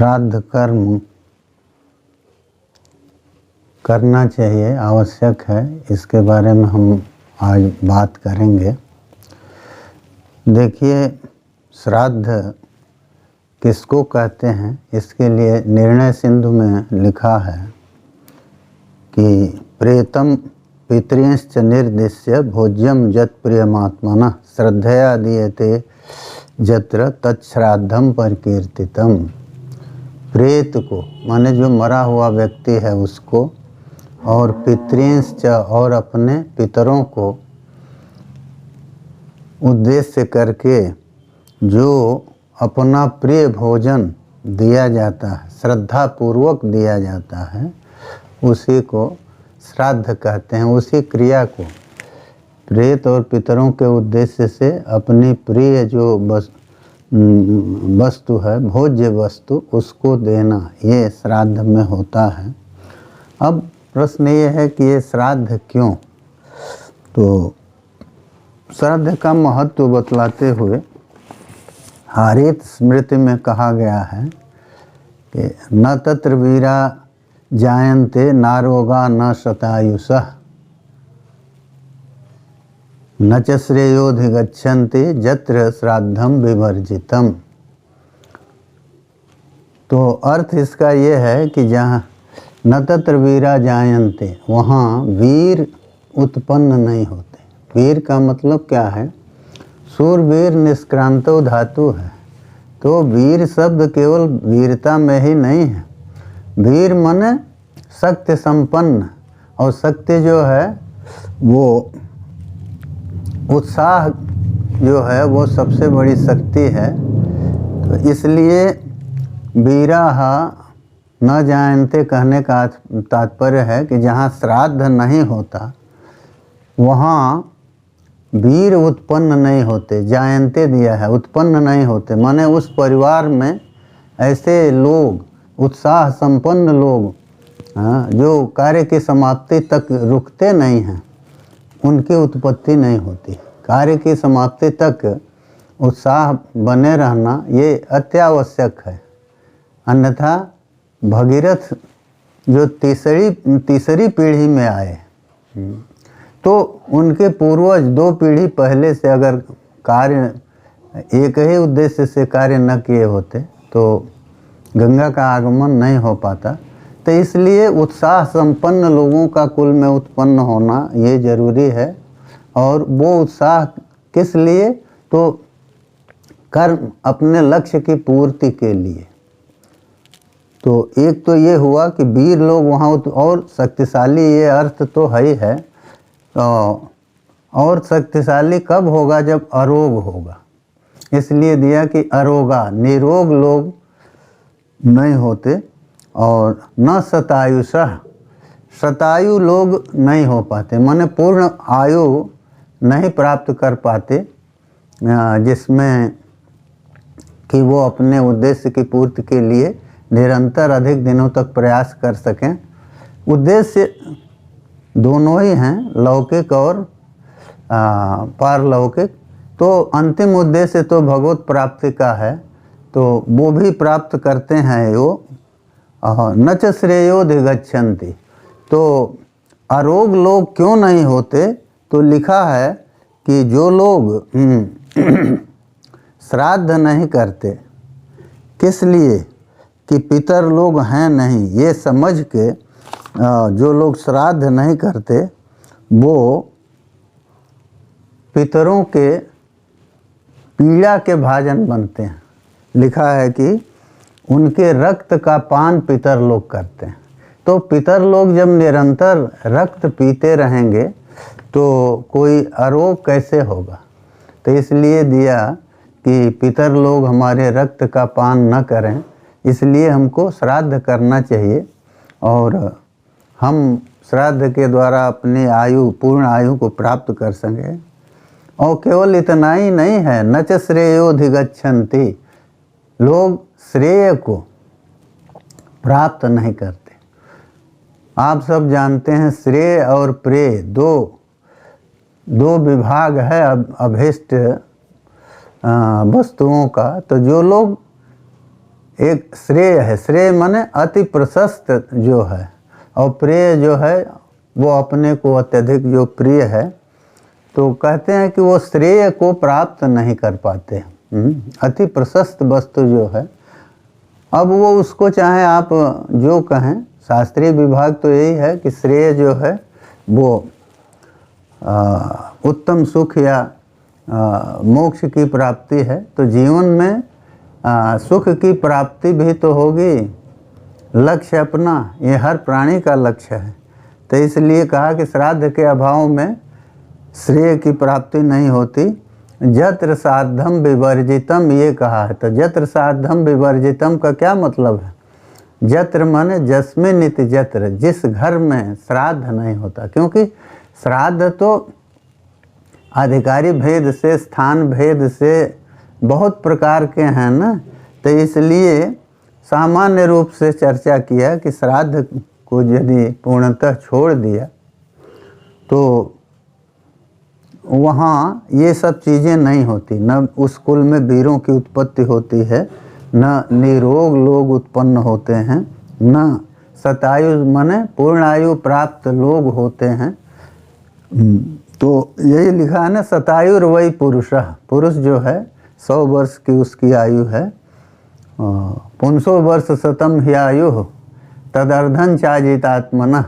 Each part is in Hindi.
श्राद्ध कर्म करना चाहिए, आवश्यक है। इसके बारे में हम आज बात करेंगे। देखिए, श्राद्ध किसको कहते हैं, इसके लिए निर्णय सिंधु में लिखा है कि प्रेतम पितृंश्च निर्दिश्य भोज्यम जत प्रियमात्मनः श्रद्धया दीयते जत्र तत्श्राद्धम परिकीर्तितम। प्रेत को माने जो मरा हुआ व्यक्ति है उसको, और पितृंश्च और अपने पितरों को उद्देश्य करके जो अपना प्रिय भोजन दिया जाता है, श्रद्धा पूर्वक दिया जाता है, उसी को श्राद्ध कहते हैं। उसी क्रिया को प्रेत और पितरों के उद्देश्य से अपनी प्रिय जो वस्तु है, भोज्य वस्तु, उसको देना, ये श्राद्ध में होता है। अब प्रश्न ये है कि ये श्राद्ध क्यों? तो श्राद्ध का महत्व बतलाते हुए हरित स्मृति में कहा गया है कि न तत्र वीरा जायन्ते नारोगा न शतायुषः न च श्रेयोधिगच्छन्ति जत्र श्राद्धम विवर्जितम। तो अर्थ इसका ये है कि जहाँ न तत्र वीरा जायन्ते, वहाँ वीर उत्पन्न नहीं होते। वीर का मतलब क्या है? शूरवीर निष्क्रांतो धातु है। तो वीर शब्द केवल वीरता में ही नहीं है। वीर माने शक्ति संपन्न, और शक्ति जो है वो उत्साह जो है वो सबसे बड़ी शक्ति है। तो इसलिए वीराः न जायन्ते कहने का तात्पर्य है कि जहाँ श्राद्ध नहीं होता वहाँ वीर उत्पन्न नहीं होते। जायन्ते दिया है, उत्पन्न नहीं होते, माने उस परिवार में ऐसे लोग, उत्साह संपन्न लोग, जो कार्य की समाप्ति तक रुकते नहीं हैं, उनकी उत्पत्ति नहीं होती। कार्य की समाप्ति तक उत्साह बने रहना ये अत्यावश्यक है। अन्यथा भगीरथ जो तीसरी पीढ़ी में आए, तो उनके पूर्वज 2 पीढ़ी पहले से अगर कार्य एक ही उद्देश्य से कार्य न किए होते तो गंगा का आगमन नहीं हो पाता। तो इसलिए उत्साह संपन्न लोगों का कुल में उत्पन्न होना ये जरूरी है। और वो उत्साह किस लिए? तो कर्म, अपने लक्ष्य की पूर्ति के लिए। तो एक तो ये हुआ कि वीर लोग वहाँ, और शक्तिशाली, ये अर्थ तो है ही है। और शक्तिशाली कब होगा? जब अरोग होगा। इसलिए दिया कि अरोगा, निरोग लोग नहीं होते। और न शतायुषः, शतायु लोग नहीं हो पाते, माने पूर्ण आयु नहीं प्राप्त कर पाते, जिसमें कि वो अपने उद्देश्य की पूर्ति के लिए निरंतर अधिक दिनों तक प्रयास कर सकें। उद्देश्य दोनों ही हैं, लौकिक और पारलौकिक। तो अंतिम उद्देश्य तो भगवत प्राप्ति का है, तो वो भी प्राप्त करते हैं वो। न च श्रेयोधिगच्छन्ति। तो अरोग लोग क्यों नहीं होते? तो लिखा है कि जो लोग श्राद्ध नहीं करते, किस लिए? कि पितर लोग हैं नहीं, ये समझ के जो लोग श्राद्ध नहीं करते वो पितरों के पीड़ा के भाजन बनते हैं। लिखा है कि उनके रक्त का पान पितर लोग करते हैं। तो पितर लोग जब निरंतर रक्त पीते रहेंगे तो कोई अरोग कैसे होगा? तो इसलिए दिया कि पितर लोग हमारे रक्त का पान न करें, इसलिए हमको श्राद्ध करना चाहिए। और हम श्राद्ध के द्वारा अपनी आयु, पूर्ण आयु को प्राप्त कर सकें। और केवल इतना ही नहीं है, न च श्रेयोधिगच्छन्ति, लोग श्रेय को प्राप्त नहीं करते। आप सब जानते हैं श्रेय और प्रेय दो विभाग है अभीष्ट वस्तुओं का। तो जो लोग एक श्रेय है, श्रेय माने अति प्रशस्त जो है, और प्रिय जो है वो अपने को अत्यधिक जो प्रिय है, तो कहते हैं कि वो श्रेय को प्राप्त नहीं कर पाते। अति प्रशस्त वस्तु जो है, अब वो उसको चाहे आप जो कहें, शास्त्रीय विभाग तो यही है कि श्रेय जो है वो उत्तम सुख या मोक्ष की प्राप्ति है। तो जीवन में सुख की प्राप्ति भी तो होगी, लक्ष्य अपना, ये हर प्राणी का लक्ष्य है। तो इसलिए कहा कि श्राद्ध के अभाव में श्रेय की प्राप्ति नहीं होती। जत्र साधम विवर्जितम, ये कहा है। तो जत्र साधम विवर्जितम का क्या मतलब है? जत्र माने जस्मिन नित्य जत्र, जिस घर में श्राद्ध नहीं होता, क्योंकि श्राद्ध तो अधिकारी भेद से, स्थान भेद से बहुत प्रकार के हैं ना। तो इसलिए सामान्य रूप से चर्चा किया कि श्राद्ध को यदि पूर्णतः छोड़ दिया तो वहाँ ये सब चीज़ें नहीं होती, न उस कुल में वीरों की उत्पत्ति होती है, न निरोग लोग उत्पन्न होते हैं, न शतायु माने पूर्ण आयु प्राप्त लोग होते हैं। तो यही लिखा है ना, शतायुर्वै पुरुषः, पुरुष जो है 100 वर्ष की उसकी आयु है। 500 वर्ष शतम ही आयु तदर्धन चाजितात्मनः,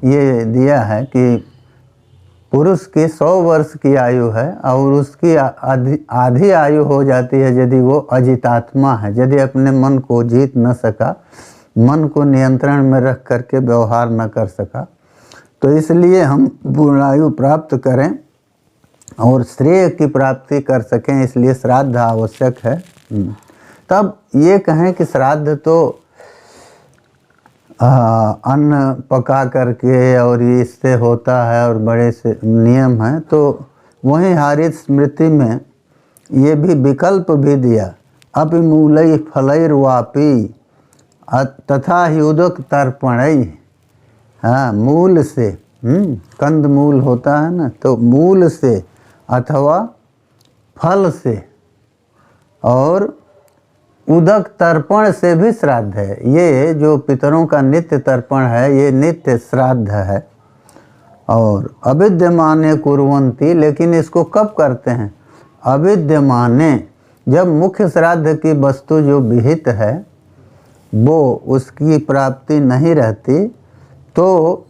ये दिया है कि पुरुष की 100 वर्ष की आयु है और उसकी आधी आयु हो जाती है यदि वो अजितात्मा है, यदि अपने मन को जीत न सका, मन को नियंत्रण में रख करके व्यवहार न कर सका। तो इसलिए हम पूर्णायु प्राप्त करें और श्रेय की प्राप्ति कर सकें, इसलिए श्राद्ध आवश्यक है। तब ये कहें कि श्राद्ध तो अन्न पका करके और इससे होता है और बड़े से नियम हैं, तो वहीं हरित स्मृति में ये भी विकल्प भी दिया, अपि मूलै फलैर्वापि तथा हि उदक तर्पणै। हाँ, मूल से, कंद मूल होता है ना, तो मूल से अथवा फल से और उदक तर्पण से भी श्राद्ध है। ये जो पितरों का नित्य तर्पण है, ये नित्य श्राद्ध है। और अविद्यमाने कुर्वन्ति, लेकिन इसको कब करते हैं? अविद्यमाने, जब मुख्य श्राद्ध की वस्तु जो विहित है वो उसकी प्राप्ति नहीं रहती, तो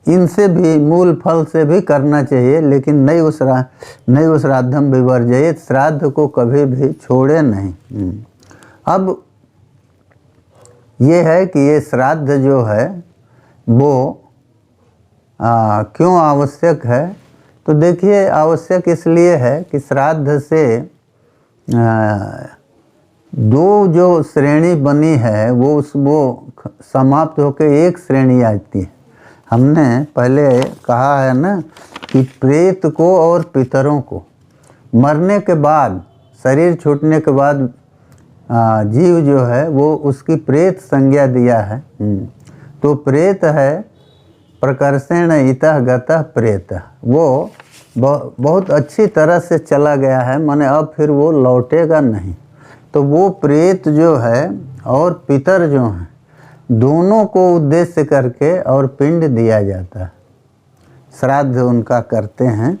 इनसे भी, मूल फल से भी करना चाहिए, लेकिन नैव श्राद्धम विवर्जयेत्, श्राद्ध को कभी भी छोड़े नहीं। अब ये है कि ये श्राद्ध जो है वो क्यों आवश्यक है? तो देखिए, आवश्यक इसलिए है कि श्राद्ध से दो जो श्रेणी बनी है वो समाप्त होकर एक श्रेणी आती है। हमने पहले कहा है ना कि प्रेत को और पितरों को मरने के बाद, शरीर छूटने के बाद जीव जो है वो उसकी प्रेत संज्ञा दिया है। तो प्रेत है प्रकर्षेण इतः गतः प्रेत, वो बहुत अच्छी तरह से चला गया है, माने अब फिर वो लौटेगा नहीं। तो वो प्रेत जो है और पितर जो हैं, दोनों को उद्देश्य करके और पिंड दिया जाता है, श्राद्ध उनका करते हैं।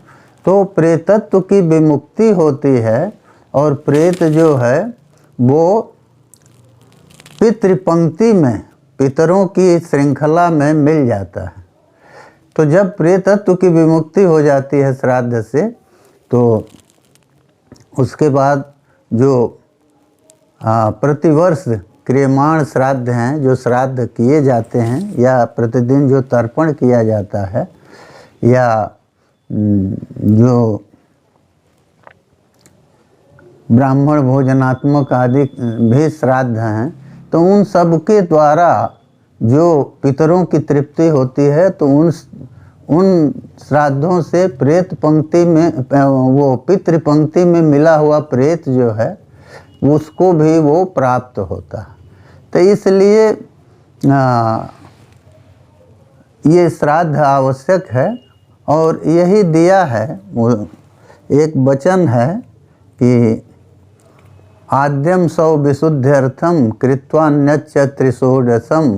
तो प्रेतत्व की विमुक्ति होती है और प्रेत जो है वो पितृपंक्ति में, पितरों की श्रृंखला में मिल जाता है। तो जब प्रेतत्व की विमुक्ति हो जाती है श्राद्ध से, तो उसके बाद जो प्रतिवर्ष क्रियमाण श्राद्ध हैं, जो श्राद्ध किए जाते हैं, या प्रतिदिन जो तर्पण किया जाता है, या जो ब्राह्मण भोजनात्मक आदि भी श्राद्ध हैं, तो उन सब के द्वारा जो पितरों की तृप्ति होती है, तो उन श्राद्धों से प्रेत पंक्ति में, वो पितृ पंक्ति में मिला हुआ प्रेत जो है उसको भी वो प्राप्त होता है। तो इसलिए ये श्राद्ध आवश्यक है। और यही दिया है, वो एक वचन है कि आद्यम सौ विशुद्ध्यर्थम कृत्वान्यच्च त्रिषोडशम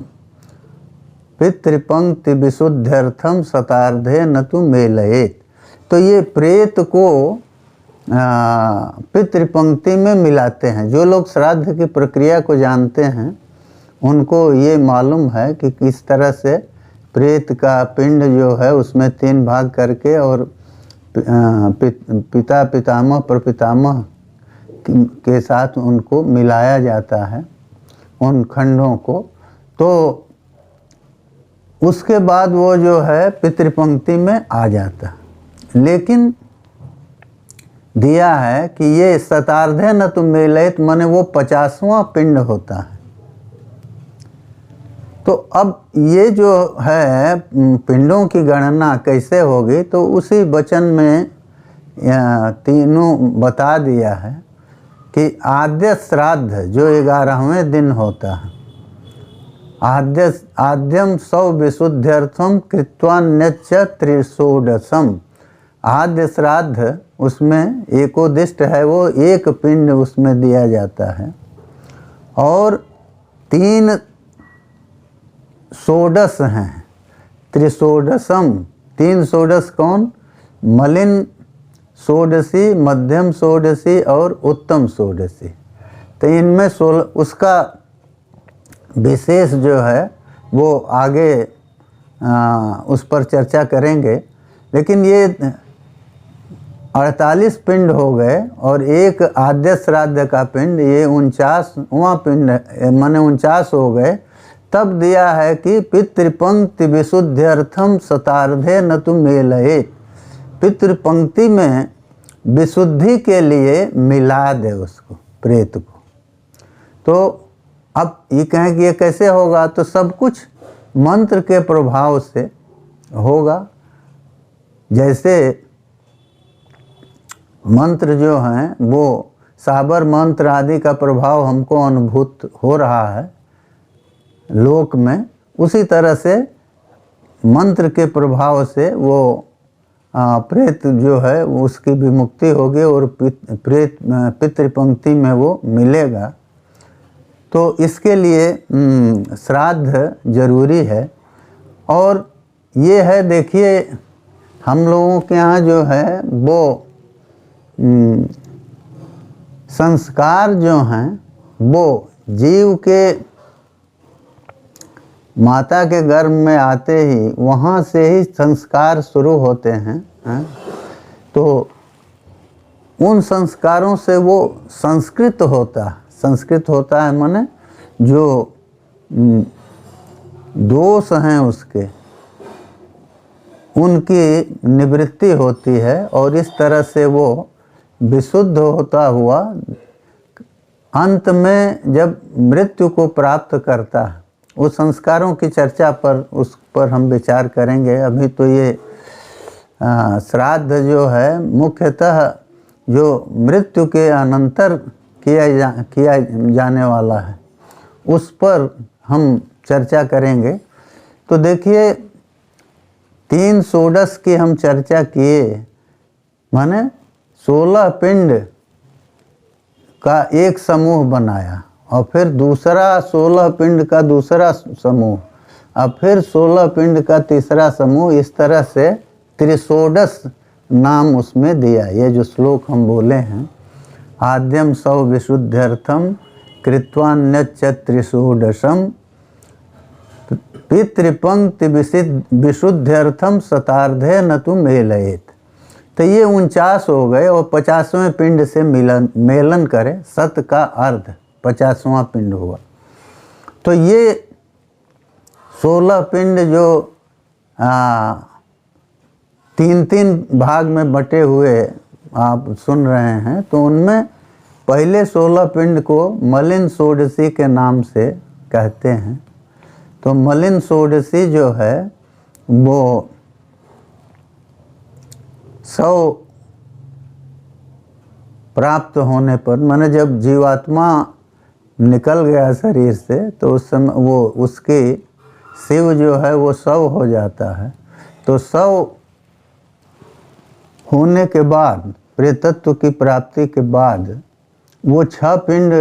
पितृपंक्ति विशुद्ध्यर्थम शतार्धे न तु मेलयेत। तो ये प्रेत को पितृपंक्ति में मिलाते हैं। जो लोग श्राद्ध की प्रक्रिया को जानते हैं उनको ये मालूम है कि किस तरह से प्रेत का पिंड जो है उसमें 3 भाग करके और पिता पितामह प्रपितामह के साथ उनको मिलाया जाता है उन खंडों को। तो उसके बाद वो जो है पितृपंक्ति में आ जाता है। लेकिन दिया है कि ये शतार्धे न तो मेलयेत, माने वो 50वां पिंड होता है। तो अब ये जो है पिंडों की गणना कैसे होगी, तो उसी वचन में तीनों बता दिया है कि आद्य श्राद्ध जो 11वें दिन होता है, आद्यम सौ विशुद्ध्यर्थम कृत्वान्यच्च त्रिषोडशम। आद्य श्राद्ध उसमें एकोदिष्ट है, वो एक पिंड उसमें दिया जाता है। और 3 षोडश हैं, त्रिषोडशम। 3 षोडश कौन? मलिन षोडशी, मध्यम षोडशी और उत्तम षोडशी। तो इनमें 16 उसका विशेष जो है वो आगे उस पर चर्चा करेंगे। लेकिन ये 48 पिंड हो गए और एक आद्य श्राद्ध का पिंड, ये 49वां पिंड माने 49 हो गए। तब दिया है कि पितृपंक्ति विशुद्ध्यर्थम शतार्धे न तु मेलयेत। पितृपंक्ति में विशुद्धि के लिए मिला दे उसको, प्रेत को। तो अब ये कहें कि ये कैसे होगा, तो सब कुछ मंत्र के प्रभाव से होगा। जैसे मंत्र जो हैं वो साबर मंत्र आदि का प्रभाव हमको अनुभूत हो रहा है लोक में, उसी तरह से मंत्र के प्रभाव से वो प्रेत जो है उसकी विमुक्ति होगी और प्रेत पितृपंक्ति में वो मिलेगा। तो इसके लिए श्राद्ध जरूरी है। और ये है, देखिए हम लोगों के यहाँ जो है वो संस्कार जो हैं वो जीव के माता के गर्भ में आते ही वहाँ से ही संस्कार शुरू होते हैं। तो उन संस्कारों से वो संस्कृत होता है माने जो दोष हैं उसके उनकी निवृत्ति होती है और इस तरह से वो विशुद्ध होता हुआ अंत में जब मृत्यु को प्राप्त करता है। उस संस्कारों की चर्चा पर उस पर हम विचार करेंगे। अभी तो ये श्राद्ध जो है मुख्यतः जो मृत्यु के अनंतर किया जाने वाला है उस पर हम चर्चा करेंगे। तो देखिए 3 षोडश की हम चर्चा किए, माने 16 पिंड का एक समूह बनाया और फिर दूसरा 16 पिंड का दूसरा समूह, अब फिर 16 पिंड का तीसरा समूह। इस तरह से त्रिषोडश नाम उसमें दिया। ये जो श्लोक हम बोले हैं, आद्यम सौ विशुद्ध्यर्थम कृत्वान्यच्च त्रिषोडशम पितृपंक्ति विशुद्ध्यर्थम शतार्धे न तु मेलयेत। तो ये 49 हो गए और 50वें पिंड से मेलन करे, शत का अर्ध 50वां पिंड हुआ। तो ये 16 पिंड जो 3-3 भाग में बटे हुए आप सुन रहे हैं, तो उनमें पहले 16 पिंड को मलिन षोडशी के नाम से कहते हैं। तो मलिन षोडशी जो है वो 100 प्राप्त होने पर, माने जब जीवात्मा निकल गया शरीर से तो उस समय वो उसकी शिव जो है वो 100 हो जाता है। तो 100 होने के बाद, प्रेतत्व की प्राप्ति के बाद वो 6 पिंड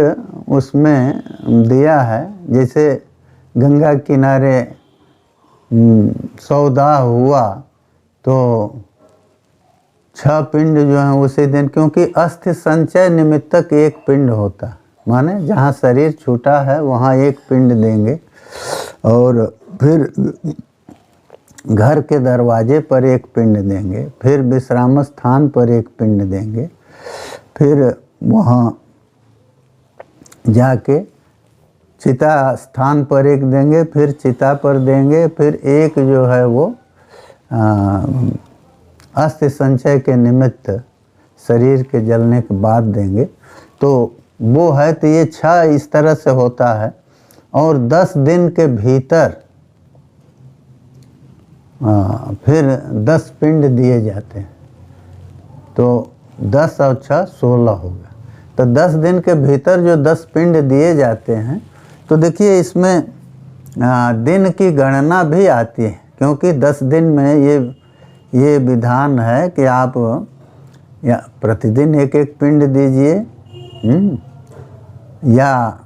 उसमें दिया है। जैसे गंगा किनारे सौदा हुआ तो 6 पिंड जो हैं उसी दिन, क्योंकि अस्थि संचय निमित्तक एक पिंड होता है, माने जहाँ शरीर छूटा है वहाँ एक पिंड देंगे, और फिर घर के दरवाजे पर एक पिंड देंगे, फिर विश्राम स्थान पर एक पिंड देंगे, फिर वहाँ जाके चिता स्थान पर एक देंगे, फिर चिता पर देंगे, फिर एक जो है वो अस्थि संचय के निमित्त शरीर के जलने के बाद देंगे। तो वो है, तो ये 6 इस तरह से होता है। और 10 दिन के भीतर फिर 10 पिंड दिए जाते हैं, तो 10 और 6 16 हो गया। तो 10 दिन के भीतर जो 10 पिंड दिए जाते हैं, तो देखिए इसमें दिन की गणना भी आती है, क्योंकि 10 दिन में ये विधान है कि आप या प्रतिदिन एक एक पिंड दीजिए, या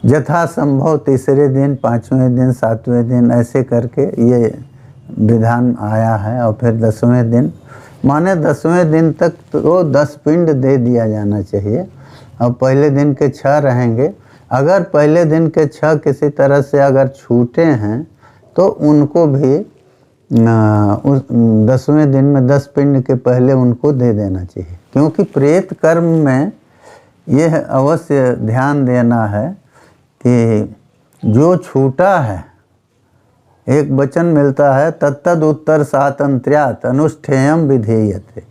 यथासंभव तीसरे दिन, 5वें दिन, 7वें दिन ऐसे करके ये विधान आया है। और फिर 10वें दिन, माने 10वें दिन तक तो 10 पिंड दे दिया जाना चाहिए। और पहले दिन के 6 रहेंगे। अगर पहले दिन के 6 किसी तरह से अगर छूटे हैं तो उनको भी उस 10वें दिन में 10 पिंड के पहले उनको दे देना चाहिए। क्योंकि प्रेत कर्म में यह अवश्य ध्यान देना है कि जो छूटा है, एक वचन मिलता है, तत्तद उत्तर स्वातंत्र्यात् अनुष्ठेयम विधेयते।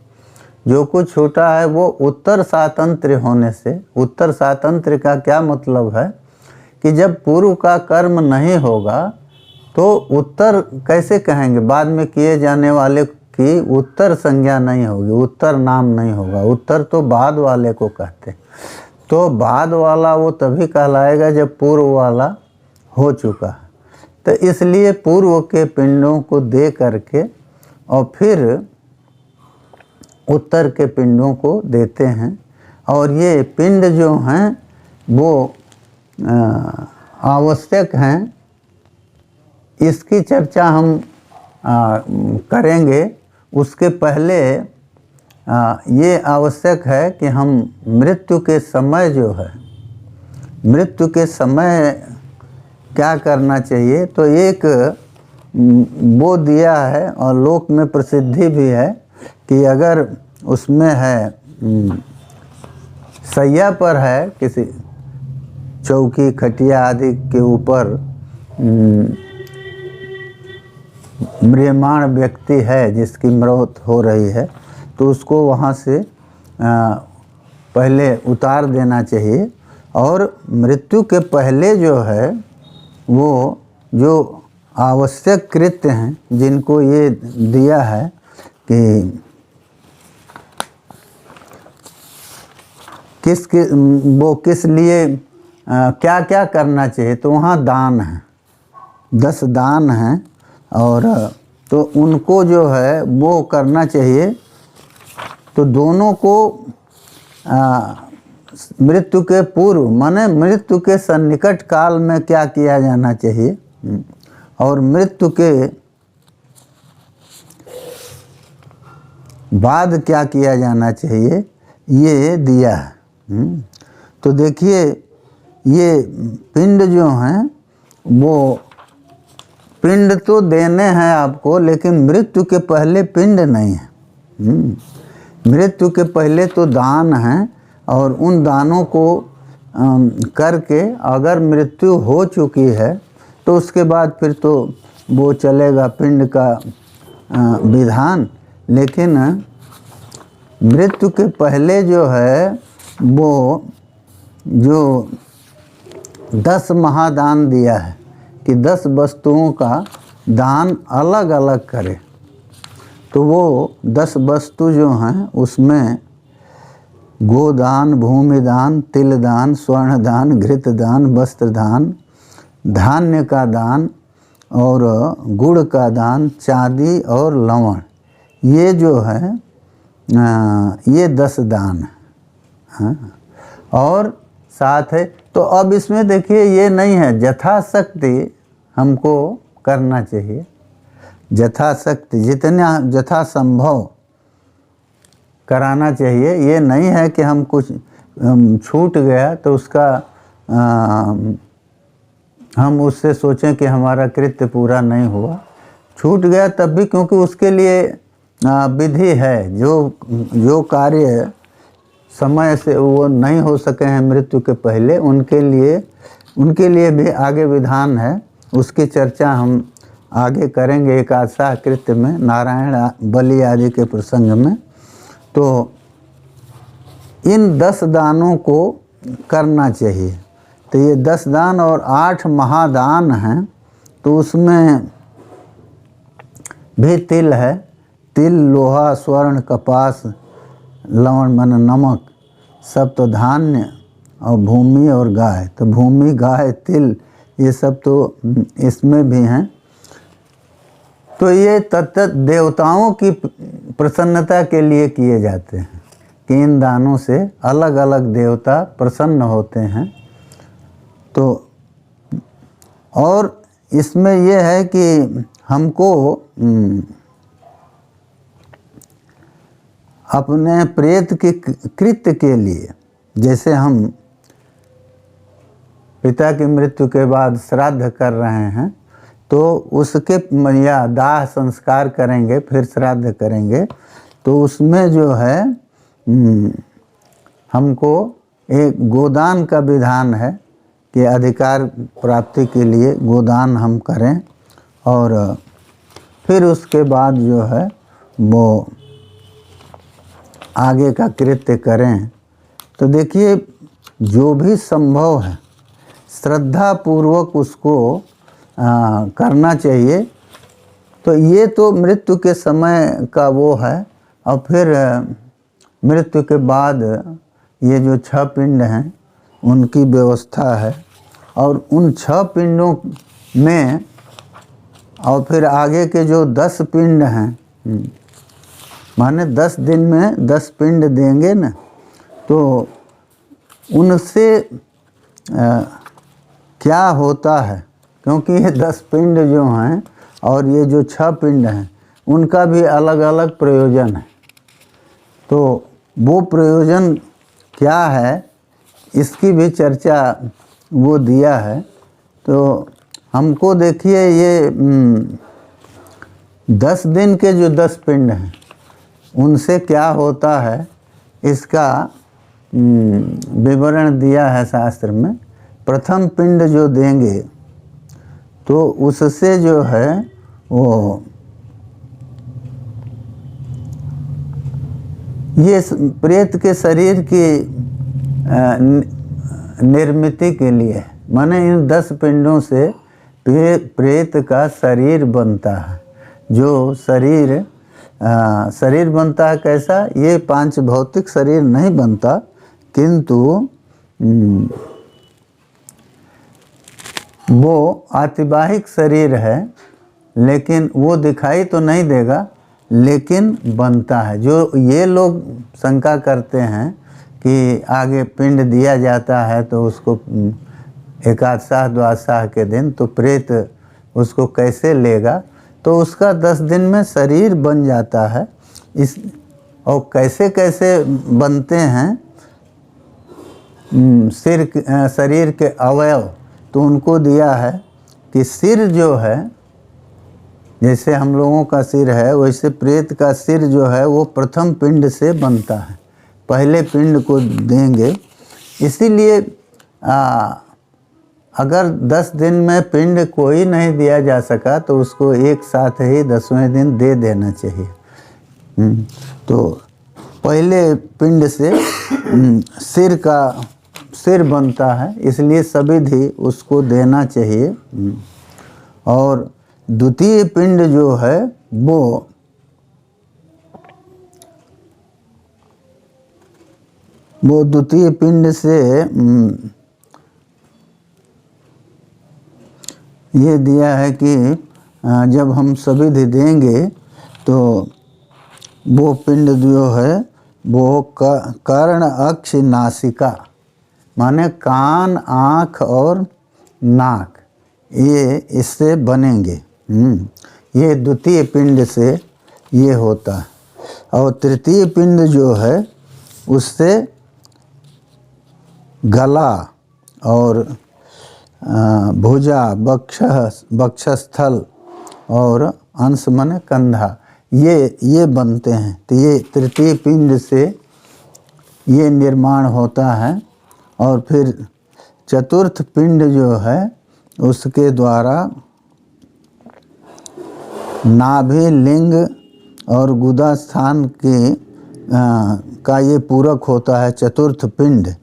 जो कुछ छूटा है वो उत्तर स्वातंत्र्य होने से, उत्तर स्वातंत्र्य का क्या मतलब है कि जब पूर्व का कर्म नहीं होगा तो उत्तर कैसे कहेंगे, बाद में किए जाने वाले की उत्तर संज्ञा नहीं होगी, उत्तर नाम नहीं होगा। उत्तर तो बाद वाले को कहते हैं। तो बाद वाला वो तभी कहलाएगा जब पूर्व वाला हो चुका है। तो इसलिए पूर्व के पिंडों को दे करके और फिर उत्तर के पिंडों को देते हैं। और ये पिंड जो हैं वो आवश्यक हैं, इसकी चर्चा हम करेंगे। उसके पहले ये आवश्यक है कि हम मृत्यु के समय जो है, मृत्यु के समय क्या करना चाहिए। तो एक वो दिया है और लोक में प्रसिद्धि भी है कि अगर उसमें है सैया पर है, किसी चौकी खटिया आदि के ऊपर म्रियमाण व्यक्ति है जिसकी मौत हो रही है, तो उसको वहाँ से पहले उतार देना चाहिए। और मृत्यु के पहले जो है वो जो आवश्यक कृत्य हैं जिनको ये दिया है कि वो किस लिए क्या क्या करना चाहिए, तो वहाँ दान है, 10 दान हैं। और तो उनको जो है वो करना चाहिए। तो दोनों को मृत्यु के पूर्व, माने मृत्यु के सन्निकट काल में क्या किया जाना चाहिए और मृत्यु के बाद क्या किया जाना चाहिए, ये दिया है। तो देखिए ये पिंड जो हैं वो पिंड तो देने हैं आपको, लेकिन मृत्यु के पहले पिंड नहीं है। मृत्यु के पहले तो दान हैं, और उन दानों को करके अगर मृत्यु हो चुकी है तो उसके बाद फिर तो वो चलेगा पिंड का विधान। लेकिन मृत्यु के पहले जो है वो जो 10 महादान दिया है कि 10 वस्तुओं का दान अलग अलग करे। तो वो 10 वस्तु जो हैं उसमें गोदान, भूमिदान, तिलदान, स्वर्णदान, घृतदान, वस्त्रदान, धान्य का दान और गुड़ का दान, चांदी और लवण, ये जो है ये 10 दान है। हाँ, और साथ है तो अब इसमें देखिए ये नहीं है, यथाशक्ति हमको करना चाहिए, यथाशक्ति जितना यथासंभव कराना चाहिए। ये नहीं है कि हम कुछ छूट गया तो उसका हम उससे सोचें कि हमारा कृत्य पूरा नहीं हुआ। छूट गया तब भी, क्योंकि उसके लिए विधि है। जो कार्य समय से वो नहीं हो सके हैं मृत्यु के पहले, उनके लिए भी आगे विधान है। उसकी चर्चा हम आगे करेंगे एकादशाह कृत्य में, नारायण बलि आदि के प्रसंग में। तो इन 10 दानों को करना चाहिए। तो ये 10 दान और 8 महादान हैं। तो उसमें भी तिल है, तिल, लोहा, स्वर्ण, कपास, लवण मन नमक, सब तो धान्य, और भूमि और गाय। तो भूमि, गाय, तिल ये सब तो इसमें भी हैं। तो ये तत्त देवताओं की प्रसन्नता के लिए किए जाते हैं कि इन दानों से अलग अलग देवता प्रसन्न होते हैं। तो और इसमें यह है कि हमको अपने प्रेत के कृत्य के लिए, जैसे हम पिता की मृत्यु के बाद श्राद्ध कर रहे हैं तो उसके या दाह संस्कार करेंगे, फिर श्राद्ध करेंगे, तो उसमें जो है हमको एक गोदान का विधान है कि अधिकार प्राप्ति के लिए गोदान हम करें, और फिर उसके बाद जो है वो आगे का कृत्य करें। तो देखिए जो भी संभव है श्रद्धा पूर्वक उसको करना चाहिए। तो ये तो मृत्यु के समय का वो है। और फिर मृत्यु के बाद ये जो 6 पिंड हैं उनकी व्यवस्था है, और उन 6 पिंडों में और फिर आगे के जो 10 पिंड हैं, माने 10 दिन में 10 पिंड देंगे ना, तो उनसे क्या होता है, क्योंकि ये 10 पिंड जो हैं और ये जो 6 पिंड हैं उनका भी अलग अलग प्रयोजन है। तो वो प्रयोजन क्या है इसकी भी चर्चा वो दिया है। तो हमको देखिए ये 10 दिन के जो 10 पिंड हैं उनसे क्या होता है इसका विवरण दिया है शास्त्र में। प्रथम पिंड जो देंगे तो उससे जो है वो ये प्रेत के शरीर की निर्मिति के लिए, माने इन 10 पिंडों से प्रेत का शरीर बनता है। जो शरीर बनता है कैसा, ये 5 भौतिक शरीर नहीं बनता, किंतु वो आतिवाहिक शरीर है, लेकिन वो दिखाई तो नहीं देगा लेकिन बनता है। जो ये लोग शंका करते हैं कि आगे पिंड दिया जाता है तो उसको एकादशाह द्वादशाह के दिन तो प्रेत उसको कैसे लेगा, तो उसका 10 दिन में शरीर बन जाता है। इस और कैसे कैसे बनते हैं शरीर के अवयव, तो उनको दिया है कि सिर जो है, जैसे हम लोगों का सिर है वैसे प्रेत का सिर जो है वो प्रथम पिंड से बनता है, पहले पिंड को देंगे। इसीलिए अगर 10 दिन में पिंड कोई नहीं दिया जा सका तो उसको एक साथ ही 10वें दिन दे देना चाहिए। तो पहले पिंड से सिर बनता है, इसलिए सविधि उसको देना चाहिए। और द्वितीय पिंड जो है वो द्वितीय पिंड से ये दिया है कि जब हम सविधि देंगे तो वो पिंड जो है वो कर्ण अक्ष नासिका माने कान आँख और नाक ये इससे बनेंगे। ये द्वितीय पिंड से ये होता है। और तृतीय पिंड जो है उससे गला और भुजा वक्षस्थल और अंश माने कंधा ये बनते हैं। तो ये तृतीय पिंड से ये निर्माण होता है। और फिर चतुर्थ पिंड जो है उसके द्वारा नाभि लिंग और गुदा स्थान के का ये पूरक होता है चतुर्थ पिंड।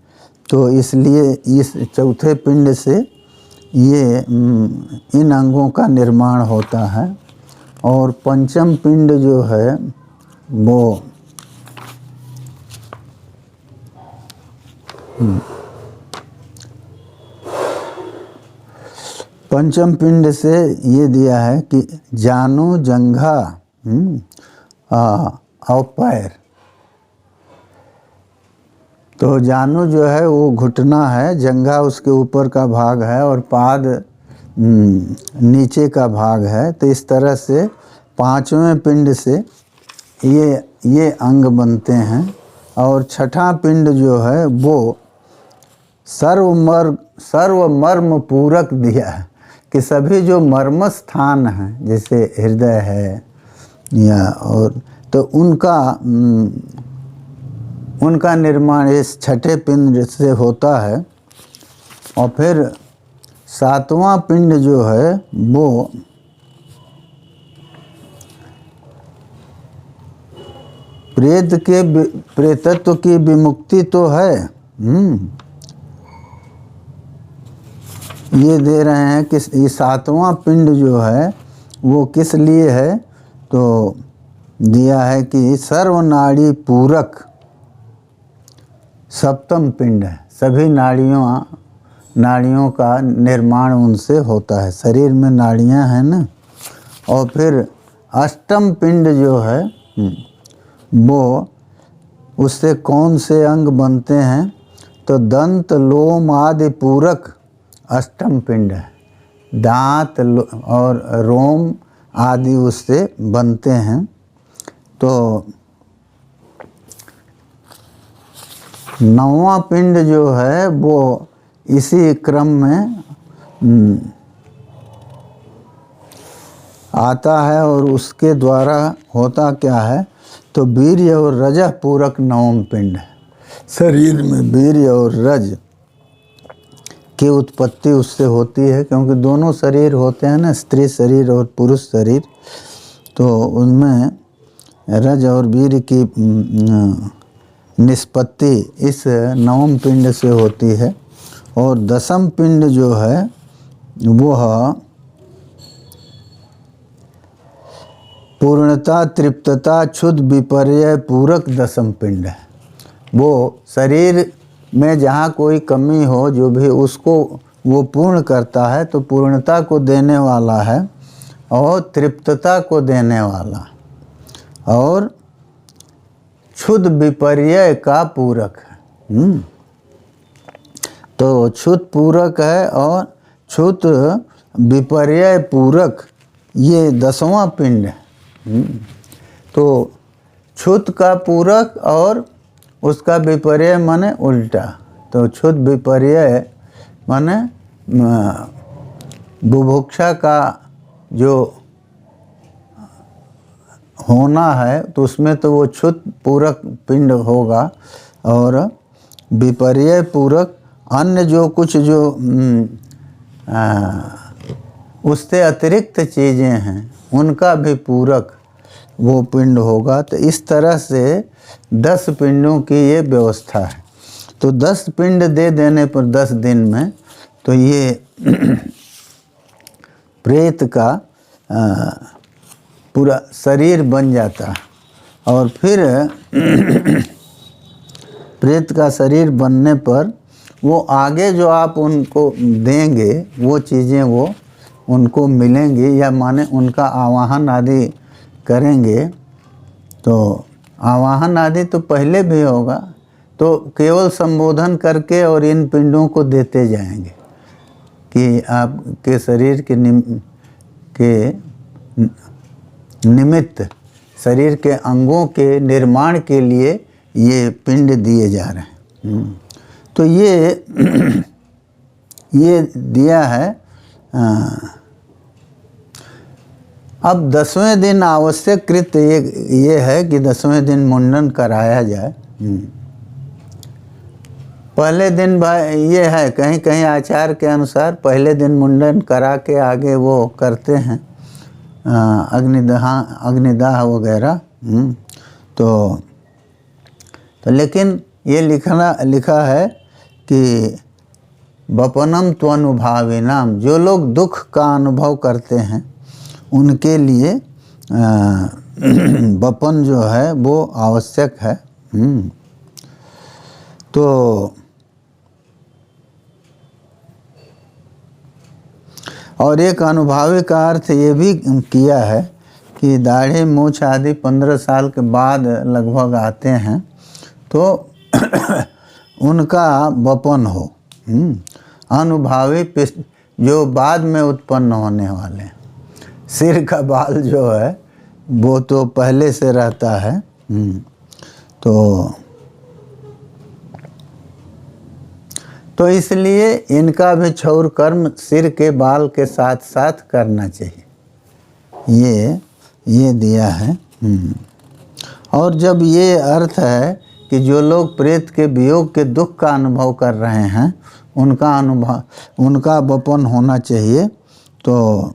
तो इसलिए इस चौथे पिंड से ये इन अंगों का निर्माण होता है। और पंचम पिंड जो है वो पंचम पिंड से ये दिया है कि जानु जंघा और पैर। तो जानु जो है वो घुटना है, जंघा उसके ऊपर का भाग है और पाद नीचे का भाग है। तो इस तरह से पांचवें पिंड से ये अंग बनते हैं। और छठा पिंड जो है वो सर्वमर्म पूरक दिया है कि सभी जो मर्म स्थान हैं जैसे हृदय है या और तो उनका निर्माण इस छठे पिंड से होता है। और फिर सातवां पिंड जो है वो प्रेतत्व की विमुक्ति तो है। ये दे रहे हैं कि ये सातवां पिंड जो है वो किस लिए है, तो दिया है कि सर्वनाड़ी पूरक सप्तम पिंड है। सभी नाड़ियों का निर्माण उनसे होता है। शरीर में नाड़ियां हैं ना। और फिर अष्टम पिंड जो है वो उससे कौन से अंग बनते हैं, तो दंत लोम आदि पूरक अष्टम पिंड है। दांत और रोम आदि उससे बनते हैं। तो नौवां पिंड जो है वो इसी क्रम में आता है। और उसके द्वारा होता क्या है, तो वीर्य और रजः पूरक नवम पिंड है। शरीर में वीर्य और रज की उत्पत्ति उससे होती है, क्योंकि दोनों शरीर होते हैं ना, स्त्री शरीर और पुरुष शरीर। तो उनमें रज और वीर्य की निष्पत्ति इस नवम पिंड से होती है। और दसम पिंड जो है वह पूर्णता तृप्तता क्षुद्र विपर्य पूरक दसम पिंड है। वो शरीर में जहाँ कोई कमी हो जो भी उसको वो पूर्ण करता है, तो पूर्णता को देने वाला है और तृप्तता को देने वाला और क्षुद्र विपर्य का पूरक है। तो क्षुद्र पूरक है और क्षुद्र विपर्य पूरक ये दसवां पिंड है। तो क्षुद्र का पूरक और उसका विपर्य माने उल्टा। तो क्षुद्र विपर्य माने बुभुक्षा का जो होना है, तो उसमें तो वो क्षुद्र पूरक पिंड होगा। और विपर्य पूरक अन्य जो कुछ जो उससे अतिरिक्त चीज़ें हैं उनका भी पूरक वो पिंड होगा। तो इस तरह से 10 पिंडों की ये व्यवस्था है। तो 10 पिंड दे देने पर 10 दिन में तो ये प्रेत का पूरा शरीर बन जाता है। और फिर प्रेत का शरीर बनने पर वो आगे जो आप उनको देंगे वो चीज़ें वो उनको मिलेंगी, या माने उनका आवाहन आदि करेंगे तो आवाहन आदि तो पहले भी होगा, तो केवल संबोधन करके और इन पिंडों को देते जाएंगे कि आपके शरीर के निमित्त, शरीर के अंगों के निर्माण के लिए ये पिंड दिए जा रहे हैं। तो ये दिया है। अब 10वें दिन आवश्यक कृत्य ये है कि 10वें दिन मुंडन कराया जाए। पहले दिन ये है, कहीं कहीं आचार के अनुसार पहले दिन मुंडन करा के आगे वो करते हैं अग्निदाह वगैरह। तो लेकिन ये लिखा है कि बपनम त्वनुभाविनाम, जो लोग दुख का अनुभव करते हैं उनके लिए बपन जो है वो आवश्यक है। तो और एक अनुभावी का अर्थ ये भी किया है कि दाढ़ी मूछ आदि 15 साल के बाद लगभग आते हैं, तो उनका बपन हो। अनुभावी जो बाद में उत्पन्न होने वाले हैं। सिर का बाल जो है वो तो पहले से रहता है। तो इसलिए इनका भी क्षौर कर्म सिर के बाल के साथ साथ करना चाहिए। ये दिया है। और जब ये अर्थ है कि जो लोग प्रेत के वियोग के दुख का अनुभव कर रहे हैं उनका बपन होना चाहिए, तो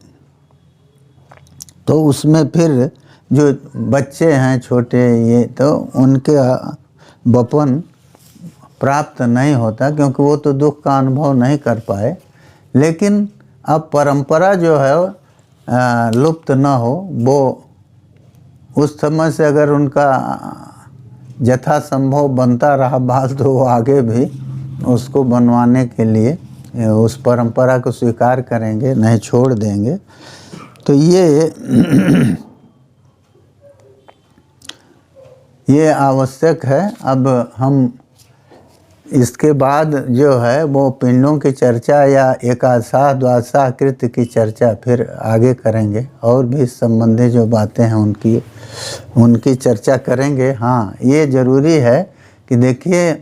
उसमें फिर जो बच्चे हैं छोटे, ये तो उनके बपन प्राप्त नहीं होता, क्योंकि वो तो दुख का अनुभव नहीं कर पाए। लेकिन अब परंपरा जो है लुप्त न हो, वो उस समय से अगर उनका यथासंभव बनता रहा बाल, तो वो आगे भी उसको बनवाने के लिए उस परंपरा को स्वीकार करेंगे, नहीं छोड़ देंगे। तो ये आवश्यक है। अब हम इसके बाद जो है वो पिंडों की चर्चा या एकादशाह द्वादशाह कृत्य की चर्चा फिर आगे करेंगे, और भी संबंधी जो बातें हैं उनकी चर्चा करेंगे। हाँ, ये ज़रूरी है कि देखिए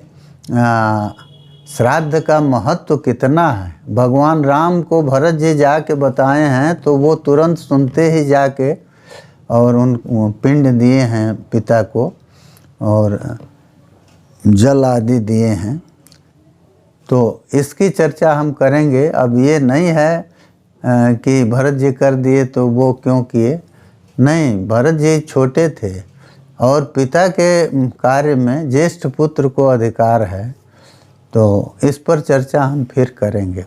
श्राद्ध का महत्व कितना है। भगवान राम को भरत जी जाके बताए हैं, तो वो तुरंत सुनते ही जाके और उन पिंड दिए हैं पिता को, और जल आदि दिए हैं। तो इसकी चर्चा हम करेंगे। अब ये नहीं है कि भरत जी कर दिए तो वो क्यों किए, नहीं, भरत जी छोटे थे और पिता के कार्य में ज्येष्ठ पुत्र को अधिकार है। तो इस पर चर्चा हम फिर करेंगे।